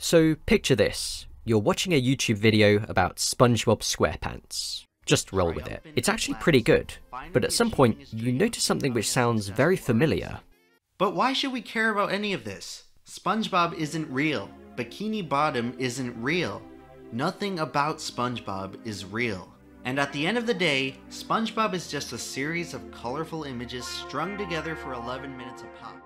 So picture this. You're watching a YouTube video about SpongeBob SquarePants. Just roll with it. It's actually pretty good, but at some point you notice something which sounds very familiar. But why should we care about any of this? SpongeBob isn't real. Bikini Bottom isn't real. Nothing about SpongeBob is real. And at the end of the day, SpongeBob is just a series of colorful images strung together for 11 minutes a pop.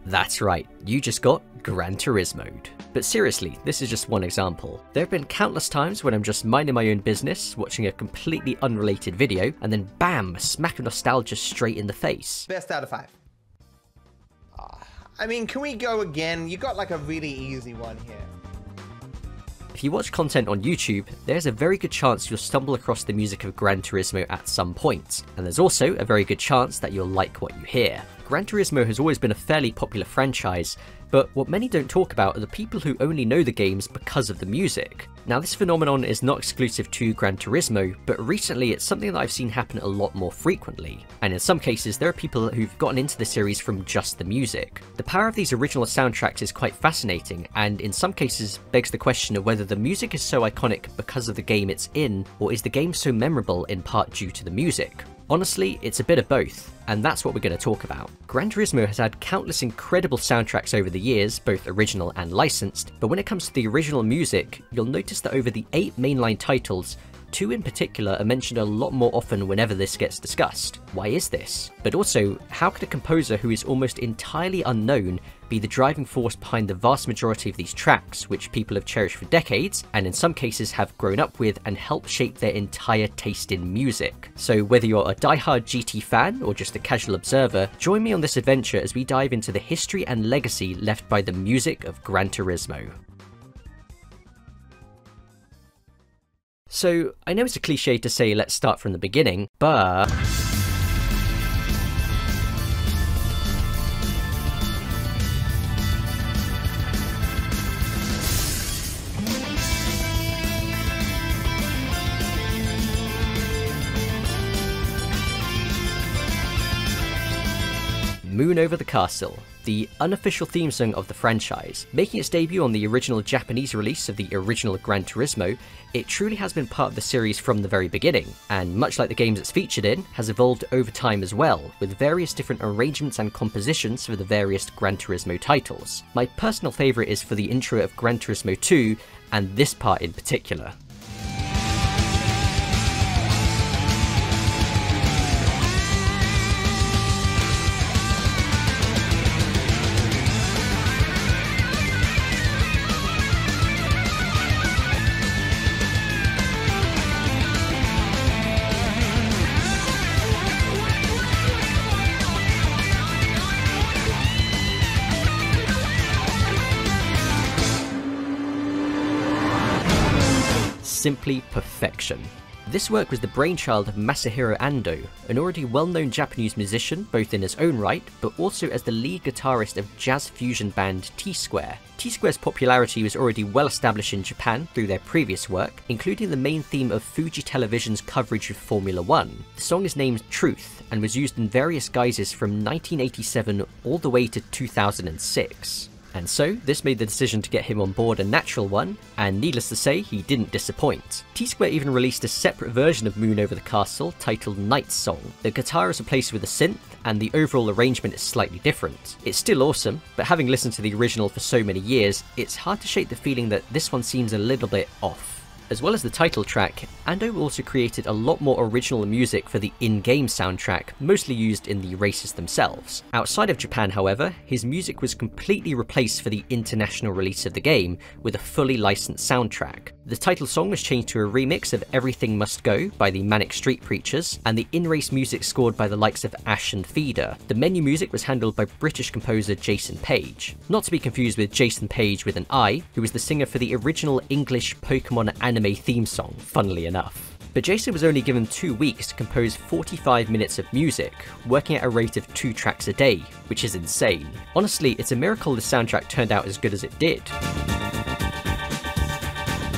That's right, you just got Gran Turismo. But seriously, this is just one example. There have been countless times when I'm just minding my own business, watching a completely unrelated video, and then bam, a smack of nostalgia straight in the face. Best out of 5. I mean, can we go again? You got like a really easy one here. If you watch content on YouTube, there's a very good chance you'll stumble across the music of Gran Turismo at some point, and there's also a very good chance that you'll like what you hear. Gran Turismo has always been a fairly popular franchise, but what many don't talk about are the people who only know the games because of the music. Now this phenomenon is not exclusive to Gran Turismo, but recently it's something that I've seen happen a lot more frequently, and in some cases there are people who've gotten into the series from just the music. The power of these original soundtracks is quite fascinating, and in some cases begs the question of whether the music is so iconic because of the game it's in, or is the game so memorable in part due to the music. Honestly, it's a bit of both, and that's what we're going to talk about. Gran Turismo has had countless incredible soundtracks over the years, both original and licensed, but when it comes to the original music, you'll notice that over the 8 mainline titles, 2 in particular are mentioned a lot more often whenever this gets discussed. Why is this? But also, how could a composer who is almost entirely unknown be the driving force behind the vast majority of these tracks, which people have cherished for decades, and in some cases have grown up with and helped shape their entire taste in music? So whether you're a diehard GT fan or just a casual observer, join me on this adventure as we dive into the history and legacy left by the music of Gran Turismo. So, I know it's a cliche to say let's start from the beginning, but Moon Over the Castle, the unofficial theme song of the franchise. Making its debut on the original Japanese release of the original Gran Turismo, it truly has been part of the series from the very beginning, and much like the games it's featured in, has evolved over time as well, with various different arrangements and compositions for the various Gran Turismo titles. My personal favourite is for the intro of Gran Turismo 2, and this part in particular. Simply perfection. This work was the brainchild of Masahiro Andoh, an already well-known Japanese musician both in his own right, but also as the lead guitarist of jazz fusion band T-Square. T-Square's popularity was already well established in Japan through their previous work, including the main theme of Fuji Television's coverage of Formula 1. The song is named Truth, and was used in various guises from 1987 all the way to 2006. And so, this made the decision to get him on board a natural one, and needless to say, he didn't disappoint. T-Square even released a separate version of Moon Over the Castle titled Night Song. The guitar is replaced with a synth, and the overall arrangement is slightly different. It's still awesome, but having listened to the original for so many years, it's hard to shake the feeling that this one seems a little bit off. As well as the title track, Andoh also created a lot more original music for the in-game soundtrack, mostly used in the races themselves. Outside of Japan, however, his music was completely replaced for the international release of the game with a fully licensed soundtrack. The title song was changed to a remix of Everything Must Go by the Manic Street Preachers, and the in-race music scored by the likes of Ash and Feeder. The menu music was handled by British composer Jason Page. Not to be confused with Jason Page with an I, who was the singer for the original English Pokemon anime theme song, funnily enough. But Jason was only given 2 weeks to compose 45 minutes of music, working at a rate of 2 tracks a day, which is insane. Honestly, it's a miracle the soundtrack turned out as good as it did.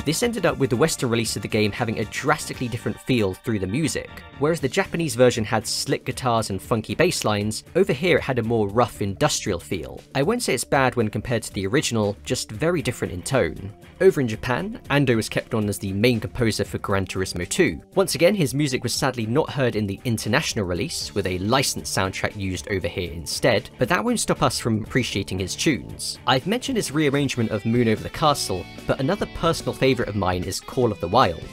This ended up with the Western release of the game having a drastically different feel through the music. Whereas the Japanese version had slick guitars and funky bass lines, over here it had a more rough industrial feel. I won't say it's bad when compared to the original, just very different in tone. Over in Japan, Andoh was kept on as the main composer for Gran Turismo 2. Once again, his music was sadly not heard in the international release, with a licensed soundtrack used over here instead, but that won't stop us from appreciating his tunes. I've mentioned his rearrangement of Moon Over the Castle, but another personal favourite of mine is Call of the Wild.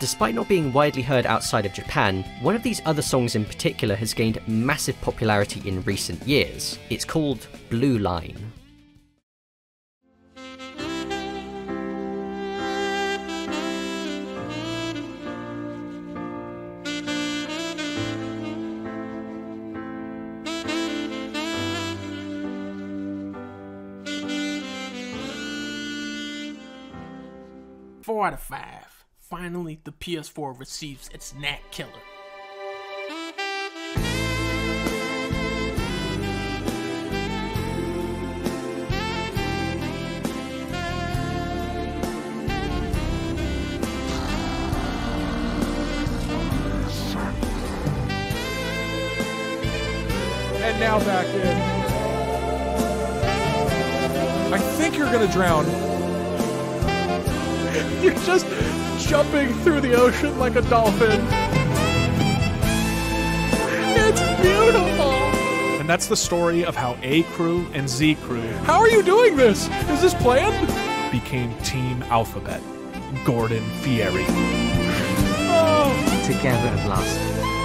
Despite not being widely heard outside of Japan, one of these other songs in particular has gained massive popularity in recent years. It's called Blue Line. Four out of 5. Finally, the PS4 receives its knack killer. And now back in. I think you're gonna drown. You're just jumping through the ocean like a dolphin. It's beautiful! And that's the story of how A Crew and Z Crew, how are you doing this? Is this planned? Became Team Alphabet. Gordon Fieri. Oh. Together at last.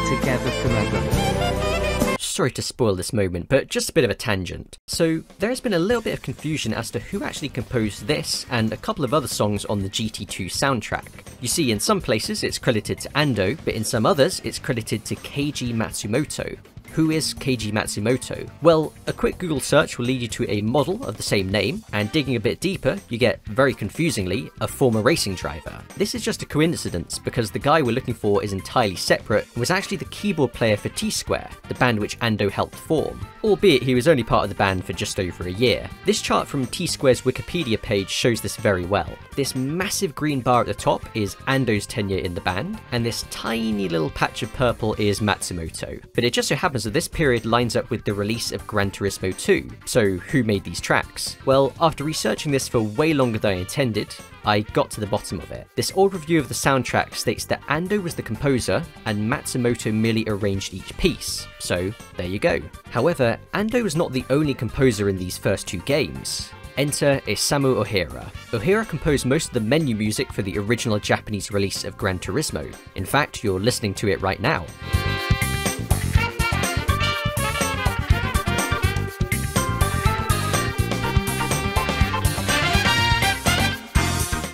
Together forever. Sorry to spoil this moment, but just a bit of a tangent. So there has been a little bit of confusion as to who actually composed this and a couple of other songs on the GT2 soundtrack. You see, in some places it's credited to Andoh, but in some others it's credited to Keiji Matsumoto. Who is Keiji Matsumoto? Well, a quick Google search will lead you to a model of the same name, and digging a bit deeper, you get, very confusingly, a former racing driver. This is just a coincidence because the guy we're looking for is entirely separate and was actually the keyboard player for T-Square, the band which Andoh helped form, albeit he was only part of the band for just over a year. This chart from T-Square's Wikipedia page shows this very well. This massive green bar at the top is Andoh's tenure in the band, and this tiny little patch of purple is Matsumoto. But it just so happens that this period lines up with the release of Gran Turismo 2, so who made these tracks? Well, after researching this for way longer than I intended, I got to the bottom of it. This old review of the soundtrack states that Andoh was the composer and Matsumoto merely arranged each piece, so there you go. However, Andoh was not the only composer in these first two games. Enter Isamu Ohira. Ohira composed most of the menu music for the original Japanese release of Gran Turismo. In fact, you're listening to it right now.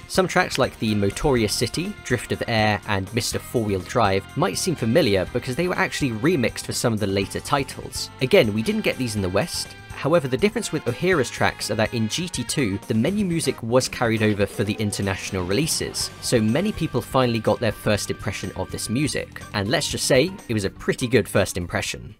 Some tracks like the Motoria City, Drift of Air, and Mr. Four-Wheel Drive might seem familiar because they were actually remixed for some of the later titles. Again, we didn't get these in the West. However, the difference with Ohira's tracks are that in GT2, the menu music was carried over for the international releases, so many people finally got their first impression of this music. And let's just say, it was a pretty good first impression.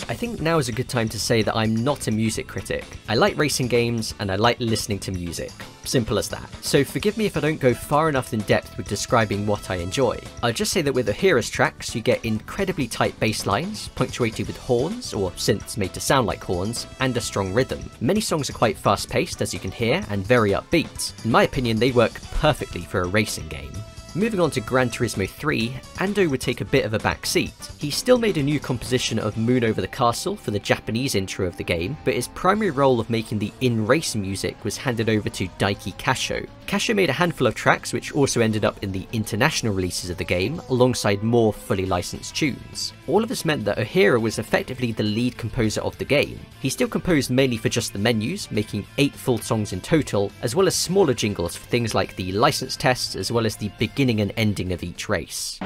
I think now is a good time to say that I'm not a music critic. I like racing games and I like listening to music. Simple as that. So forgive me if I don't go far enough in depth with describing what I enjoy. I'll just say that with Ohira's tracks you get incredibly tight bass lines, punctuated with horns, or synths made to sound like horns, and a strong rhythm. Many songs are quite fast paced as you can hear, and very upbeat. In my opinion they work perfectly for a racing game. Moving on to Gran Turismo 3, Andoh would take a bit of a back seat. He still made a new composition of Moon Over the Castle for the Japanese intro of the game, but his primary role of making the in-race music was handed over to Daiki Kasho. Kasho made a handful of tracks which also ended up in the international releases of the game, alongside more fully licensed tunes. All of this meant that Ohira was effectively the lead composer of the game. He still composed mainly for just the menus, making 8 full songs in total, as well as smaller jingles for things like the license tests as well as the beginning and ending of each race.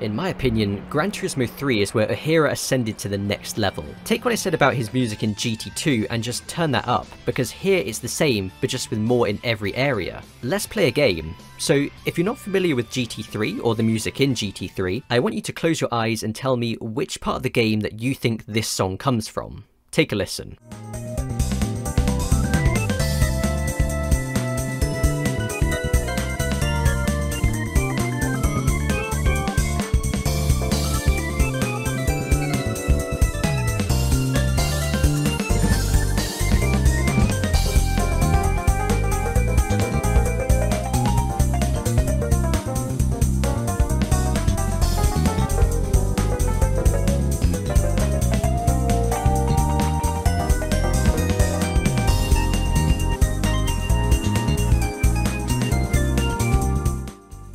In my opinion, Gran Turismo 3 is where Ohira ascended to the next level. Take what I said about his music in GT2 and just turn that up, because here it's the same, but just with more in every area. Let's play a game. So, if you're not familiar with GT3 or the music in GT3, I want you to close your eyes and tell me which part of the game that you think this song comes from. Take a listen.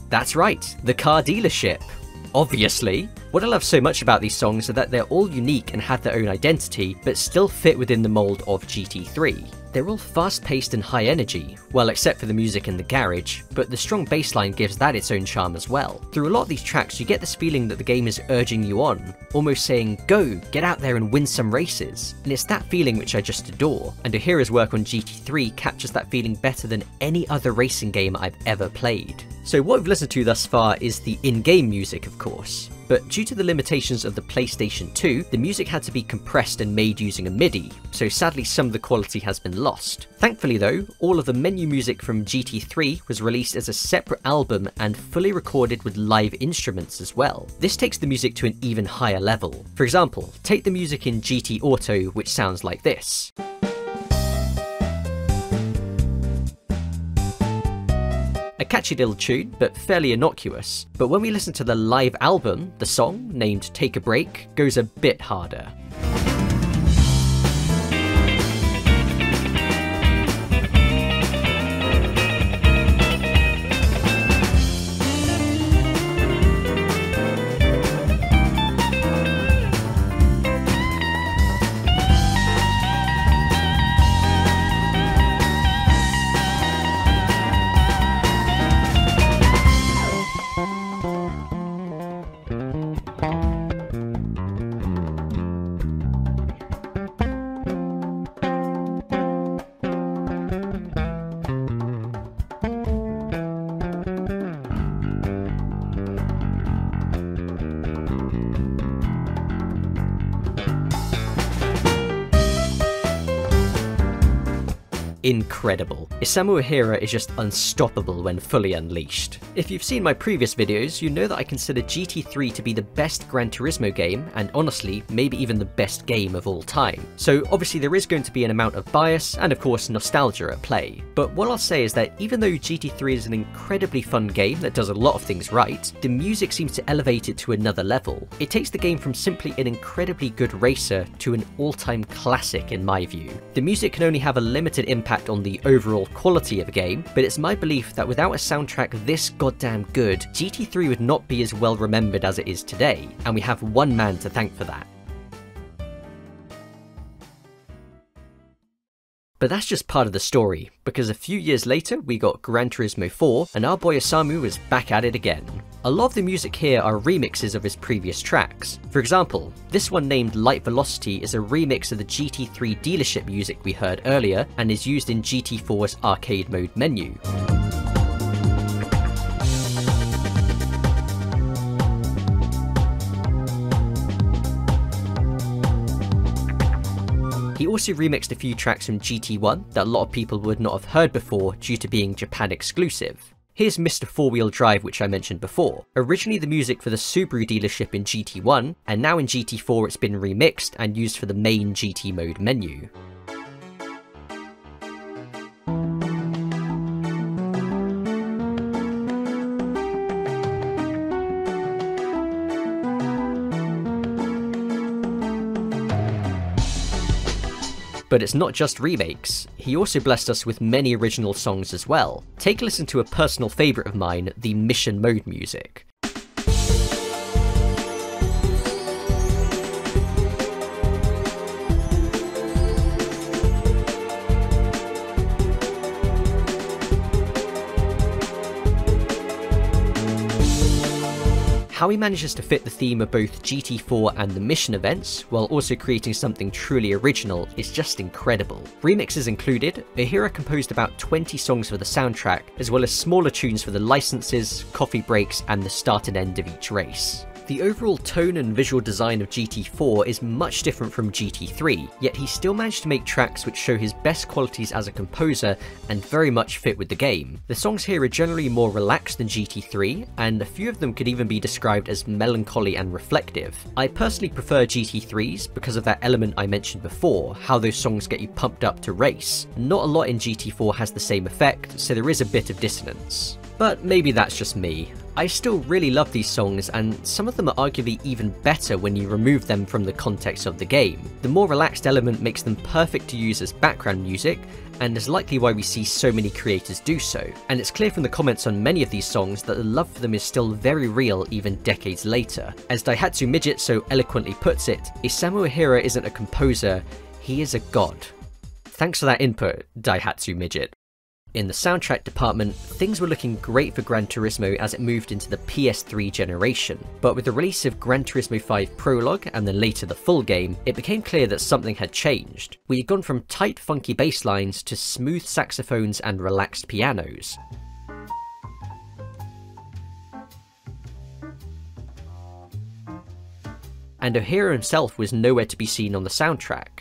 That's right, the car dealership. Obviously. What I love so much about these songs is that they're all unique and have their own identity, but still fit within the mold of GT3. They're all fast-paced and high energy, well except for the music in the garage, but the strong bass line gives that its own charm as well. Through a lot of these tracks you get this feeling that the game is urging you on, almost saying, go, get out there and win some races. And it's that feeling which I just adore, and Ohira's work on GT3 captures that feeling better than any other racing game I've ever played. So what we've listened to thus far is the in-game music, of course. But due to the limitations of the PlayStation 2, the music had to be compressed and made using a MIDI, so sadly some of the quality has been lost. Thankfully though, all of the menu music from GT3 was released as a separate album and fully recorded with live instruments as well. This takes the music to an even higher level. For example, take the music in GT Auto, which sounds like this. A catchy little tune, but fairly innocuous. But when we listen to the live album, the song, named Take a Break, goes a bit harder. Incredible. Isamu Ohira is just unstoppable when fully unleashed. If you've seen my previous videos, you know that I consider GT3 to be the best Gran Turismo game, and honestly, maybe even the best game of all time. So obviously there is going to be an amount of bias, and of course nostalgia at play. But what I'll say is that even though GT3 is an incredibly fun game that does a lot of things right, the music seems to elevate it to another level. It takes the game from simply an incredibly good racer to an all-time classic in my view. The music can only have a limited impact on the overall quality of a game, but it's my belief that without a soundtrack this goddamn good, GT3 would not be as well remembered as it is today, and we have one man to thank for that. But that's just part of the story, because a few years later we got Gran Turismo 4, and our boy Isamu was back at it again. A lot of the music here are remixes of his previous tracks. For example, this one named Light Velocity is a remix of the GT3 dealership music we heard earlier, and is used in GT4's arcade mode menu. He also remixed a few tracks from GT1 that a lot of people would not have heard before due to being Japan exclusive. Here's Mr. 4-Wheel Drive, which I mentioned before. Originally the music for the Subaru dealership in GT1, and now in GT4 it's been remixed and used for the main GT mode menu. But it's not just remakes, he also blessed us with many original songs as well. Take a listen to a personal favourite of mine, the mission mode music. How he manages to fit the theme of both GT4 and the mission events, while also creating something truly original, is just incredible. Remixes included, Ohira composed about 20 songs for the soundtrack, as well as smaller tunes for the licenses, coffee breaks, and the start and end of each race. The overall tone and visual design of GT4 is much different from GT3, yet he still managed to make tracks which show his best qualities as a composer and very much fit with the game. The songs here are generally more relaxed than GT3, and a few of them could even be described as melancholy and reflective. I personally prefer GT3's because of that element I mentioned before, how those songs get you pumped up to race. Not a lot in GT4 has the same effect, so there is a bit of dissonance. But maybe that's just me. I still really love these songs, and some of them are arguably even better when you remove them from the context of the game. The more relaxed element makes them perfect to use as background music, and is likely why we see so many creators do so. And it's clear from the comments on many of these songs that the love for them is still very real even decades later. As Daihatsu Midget so eloquently puts it, Isamu Ohira isn't a composer, he is a god. Thanks for that input, Daihatsu Midget. In the soundtrack department, things were looking great for Gran Turismo as it moved into the PS3 generation, but with the release of Gran Turismo 5 Prologue and then later the full game, it became clear that something had changed. We had gone from tight funky bass lines to smooth saxophones and relaxed pianos. And Ohira himself was nowhere to be seen on the soundtrack.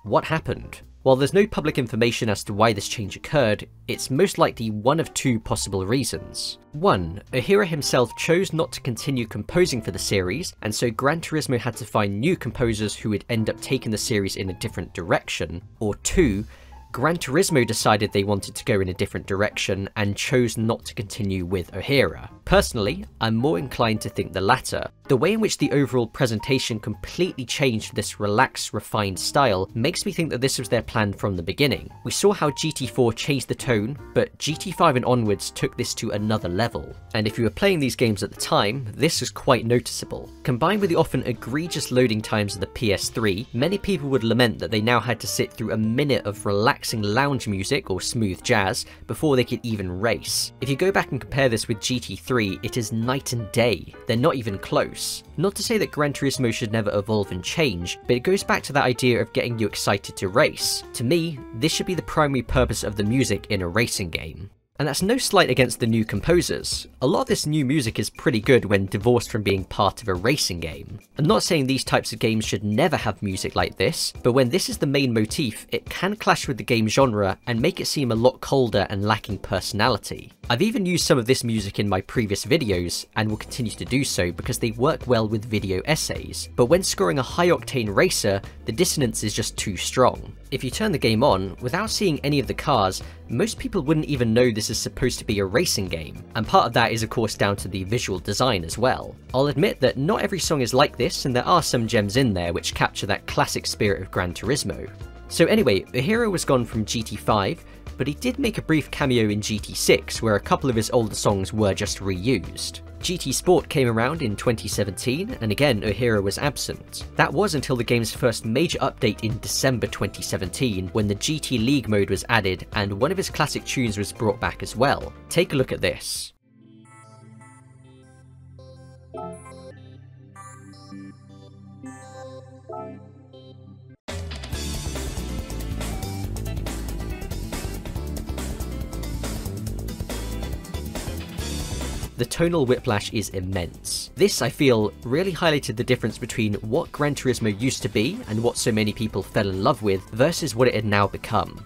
What happened? While there's no public information as to why this change occurred, it's most likely one of two possible reasons. 1. Ohira himself chose not to continue composing for the series, and so Gran Turismo had to find new composers who would end up taking the series in a different direction. Or 2. Gran Turismo decided they wanted to go in a different direction and chose not to continue with Ohira. Personally, I'm more inclined to think the latter. The way in which the overall presentation completely changed this relaxed, refined style makes me think that this was their plan from the beginning. We saw how GT4 changed the tone, but GT5 and onwards took this to another level. And if you were playing these games at the time, this was quite noticeable. Combined with the often egregious loading times of the PS3, many people would lament that they now had to sit through a minute of relaxing lounge music or smooth jazz before they could even race. If you go back and compare this with GT3, it is night and day. They're not even close. Not to say that Gran Turismo should never evolve and change, but it goes back to that idea of getting you excited to race. To me, this should be the primary purpose of the music in a racing game. And that's no slight against the new composers. A lot of this new music is pretty good when divorced from being part of a racing game. I'm not saying these types of games should never have music like this, but when this is the main motif, it can clash with the game genre and make it seem a lot colder and lacking personality. I've even used some of this music in my previous videos, and will continue to do so because they work well with video essays, but when scoring a high-octane racer, the dissonance is just too strong. If you turn the game on, without seeing any of the cars, most people wouldn't even know this is supposed to be a racing game, and part of that is of course down to the visual design as well. I'll admit that not every song is like this, and there are some gems in there which capture that classic spirit of Gran Turismo. So anyway, Ohira was gone from GT5, but he did make a brief cameo in GT6 where a couple of his older songs were just reused. GT Sport came around in 2017, and again Ohira was absent. That was until the game's first major update in December 2017, when the GT League mode was added and one of his classic tunes was brought back as well. Take a look at this. The tonal whiplash is immense. This, I feel, really highlighted the difference between what Gran Turismo used to be and what so many people fell in love with versus what it had now become.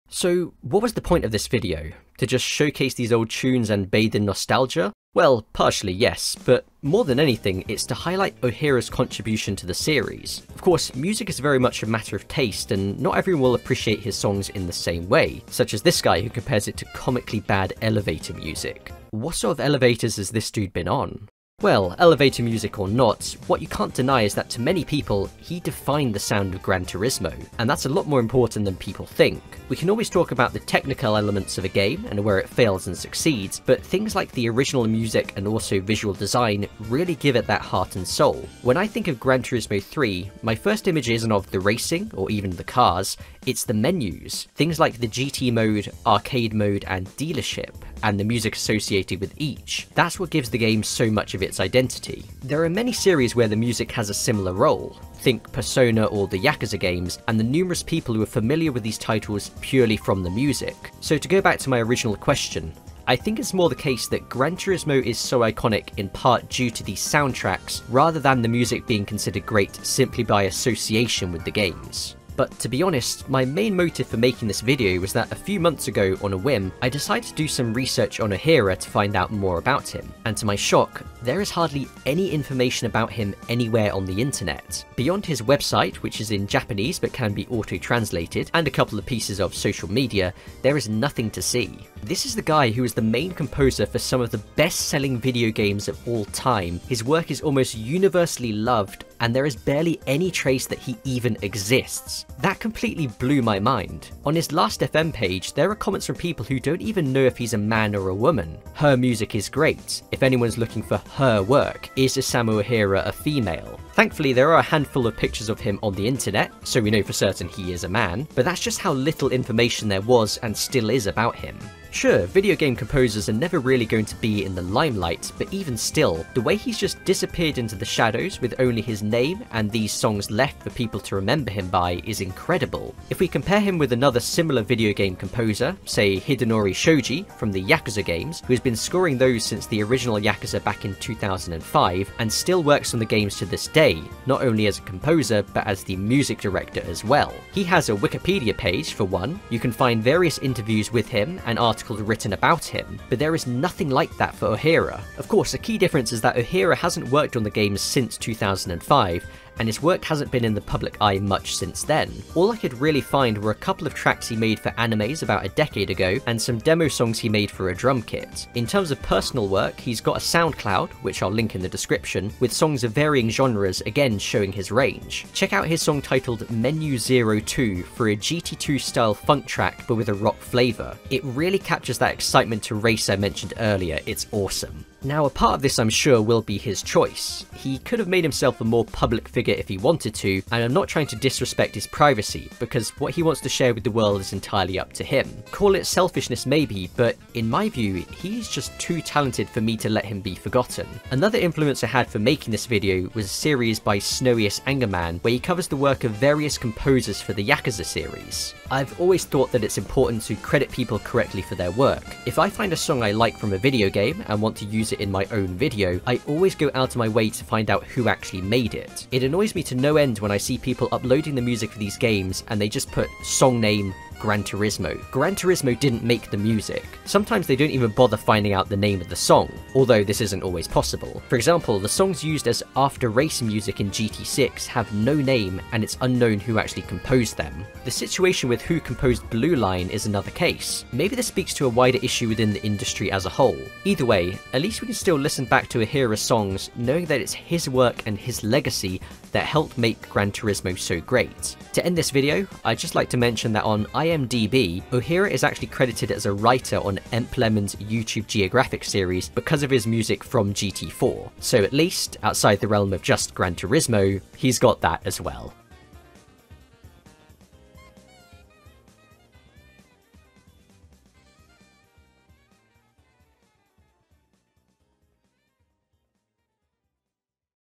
So, what was the point of this video? To just showcase these old tunes and bathe in nostalgia? Well, partially yes, but more than anything, it's to highlight Ohira's contribution to the series. Of course, music is very much a matter of taste, and not everyone will appreciate his songs in the same way, such as this guy who compares it to comically bad elevator music. What sort of elevators has this dude been on? Well, elevator music or not, what you can't deny is that to many people, he defined the sound of Gran Turismo, and that's a lot more important than people think. We can always talk about the technical elements of a game and where it fails and succeeds, but things like the original music and also visual design really give it that heart and soul. When I think of Gran Turismo 3, my first image isn't of the racing or even the cars, it's the menus. Things like the GT mode, arcade mode and dealership, and the music associated with each. That's what gives the game so much of its identity. There are many series where the music has a similar role. Think Persona or the Yakuza games, and the numerous people who are familiar with these titles purely from the music. So to go back to my original question, I think it's more the case that Gran Turismo is so iconic in part due to these soundtracks, rather than the music being considered great simply by association with the games. But to be honest, my main motive for making this video was that a few months ago, on a whim, I decided to do some research on Ohira to find out more about him, and to my shock, there is hardly any information about him anywhere on the internet. Beyond his website, which is in Japanese but can be auto-translated, and a couple of pieces of social media, there is nothing to see. This is the guy who is the main composer for some of the best-selling video games of all time. His work is almost universally loved, and there is barely any trace that he even exists. That completely blew my mind. On his Last.fm page, there are comments from people who don't even know if he's a man or a woman. Her music is great. If anyone's looking for her work, is Isamu Ohira a female? Thankfully, there are a handful of pictures of him on the internet, so we know for certain he is a man, but that's just how little information there was and still is about him. Sure, video game composers are never really going to be in the limelight, but even still, the way he's just disappeared into the shadows with only his name and these songs left for people to remember him by is incredible. If we compare him with another similar video game composer, say Hidenori Shoji from the Yakuza games, who has been scoring those since the original Yakuza back in 2005, and still works on the games to this day, not only as a composer, but as the music director as well. He has a Wikipedia page, for one. You can find various interviews with him and articles written about him, but there is nothing like that for Ohira. Of course, a key difference is that Ohira hasn't worked on the games since 2005, and his work hasn't been in the public eye much since then. All I could really find were a couple of tracks he made for animes about a decade ago, and some demo songs he made for a drum kit. In terms of personal work, he's got a SoundCloud, which I'll link in the description, with songs of varying genres, again showing his range. Check out his song titled Menu 02 for a GT2 style funk track but with a rock flavour. It really captures that excitement to race I mentioned earlier, it's awesome. Now, a part of this I'm sure will be his choice. He could have made himself a more public figure if he wanted to, and I'm not trying to disrespect his privacy, because what he wants to share with the world is entirely up to him. Call it selfishness maybe, but in my view, he's just too talented for me to let him be forgotten. Another influence I had for making this video was a series by Snowiest Angerman, where he covers the work of various composers for the Yakuza series. I've always thought that it's important to credit people correctly for their work. If I find a song I like from a video game and want to use it in my own video, I always go out of my way to find out who actually made it. It annoys me to no end when I see people uploading the music for these games and they just put song name Gran Turismo. Gran Turismo didn't make the music. Sometimes they don't even bother finding out the name of the song, although this isn't always possible. For example, the songs used as after race music in GT6 have no name and it's unknown who actually composed them. The situation with who composed Blue Line is another case. Maybe this speaks to a wider issue within the industry as a whole. Either way, at least we can still listen back to Ohira's songs knowing that it's his work and his legacy that helped make Gran Turismo so great. To end this video, I'd just like to mention that on IMDb, Ohira is actually credited as a writer on Emplemon's YouTube Geographic series because of his music from GT4, so at least, outside the realm of just Gran Turismo, he's got that as well.